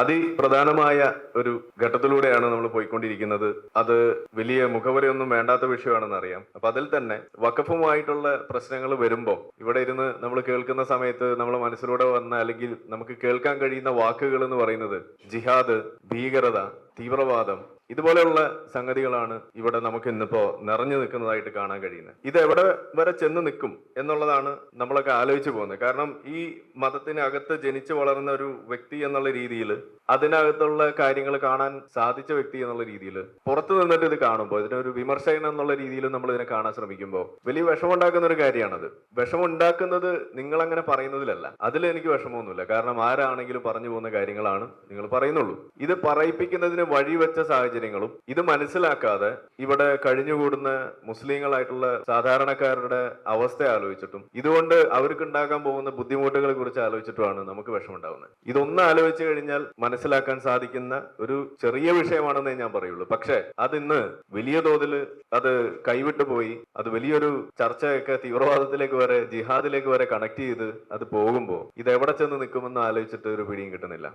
അതിപ്രധാനമായ ഒരു ഘട്ടത്തിലൂടെയാണ് നമ്മൾ പോയിക്കൊണ്ടിരിക്കുന്നത്. അത് വലിയ മുഖവരയൊന്നും വേണ്ടാത്ത വിഷയമാണെന്ന് അറിയാം. അപ്പൊ അതിൽ തന്നെ വഖഫുമായിട്ടുള്ള പ്രശ്നങ്ങൾ വരുമ്പോൾ ഇവിടെ ഇരുന്ന് നമ്മൾ കേൾക്കുന്ന സമയത്ത് നമ്മളെ മനസ്സിലൂടെ വന്ന അല്ലെങ്കിൽ നമുക്ക് കേൾക്കാൻ കഴിയുന്ന വാക്കുകൾ എന്ന് പറയുന്നത് ജിഹാദ്, ഭീകരത, തീവ്രവാദം, ഇതുപോലെയുള്ള സംഗതികളാണ് ഇവിടെ നമുക്ക് ഇന്നിപ്പോ നിറഞ്ഞു നിൽക്കുന്നതായിട്ട് കാണാൻ കഴിയുന്നത്. ഇത് എവിടെ വരെ ചെന്ന് നിൽക്കും എന്നുള്ളതാണ് നമ്മളൊക്കെ ആലോചിച്ചു പോകുന്നത്. കാരണം ഈ മതത്തിനകത്ത് ജനിച്ചു വളർന്ന ഒരു വ്യക്തി എന്നുള്ള രീതിയിൽ, അതിനകത്തുള്ള കാര്യങ്ങൾ കാണാൻ സാധിച്ച വ്യക്തി എന്നുള്ള രീതിയിൽ പുറത്തു നിന്നിട്ട് ഇത് കാണുമ്പോൾ, ഇതിനൊരു വിമർശകൻ എന്നുള്ള രീതിയിൽ നമ്മൾ ഇതിനെ കാണാൻ ശ്രമിക്കുമ്പോൾ വലിയ വിഷമുണ്ടാക്കുന്ന ഒരു കാര്യമാണത്. വിഷമുണ്ടാക്കുന്നത് നിങ്ങൾ അങ്ങനെ പറയുന്നതിലല്ല, അതിൽ എനിക്ക് വിഷമമൊന്നുമില്ല. കാരണം ആരാണെങ്കിലും പറഞ്ഞു പോകുന്ന കാര്യങ്ങളാണ് നിങ്ങൾ പറയുന്നുള്ളൂ. ഇത് പറയിപ്പിക്കുന്നതിന് വഴിവെച്ച സാഹചര്യങ്ങളും ഇത് മനസ്സിലാക്കാതെ ഇവിടെ കഴിഞ്ഞുകൂടുന്ന മുസ്ലിങ്ങളായിട്ടുള്ള സാധാരണക്കാരുടെ അവസ്ഥ ആലോചിച്ചിട്ടും ഇതുകൊണ്ട് അവർക്ക് ഉണ്ടാകാൻ പോകുന്ന ബുദ്ധിമുട്ടുകളെ കുറിച്ച് ആലോചിച്ചിട്ടുമാണ് നമുക്ക് വിഷമുണ്ടാവുന്നത്. ഇതൊന്നും ആലോചിച്ചു കഴിഞ്ഞാൽ മനസ്സിലാക്കാൻ സാധിക്കുന്ന ഒരു ചെറിയ വിഷയമാണെന്നേ ഞാൻ പറയുള്ളൂ. പക്ഷെ അതിന്ന് വലിയ തോതിൽ അത് കൈവിട്ടു പോയി, അത് വലിയൊരു ചർച്ചയൊക്കെ തീവ്രവാദത്തിലേക്ക് വരെ, ജിഹാദിലേക്ക് വരെ കണക്ട് ചെയ്ത് അത് പോകുമ്പോൾ ഇത് എവിടെ ചെന്ന് നിൽക്കുമെന്ന് ആലോചിച്ചിട്ട് ഒരു പിടിയും കിട്ടുന്നില്ല.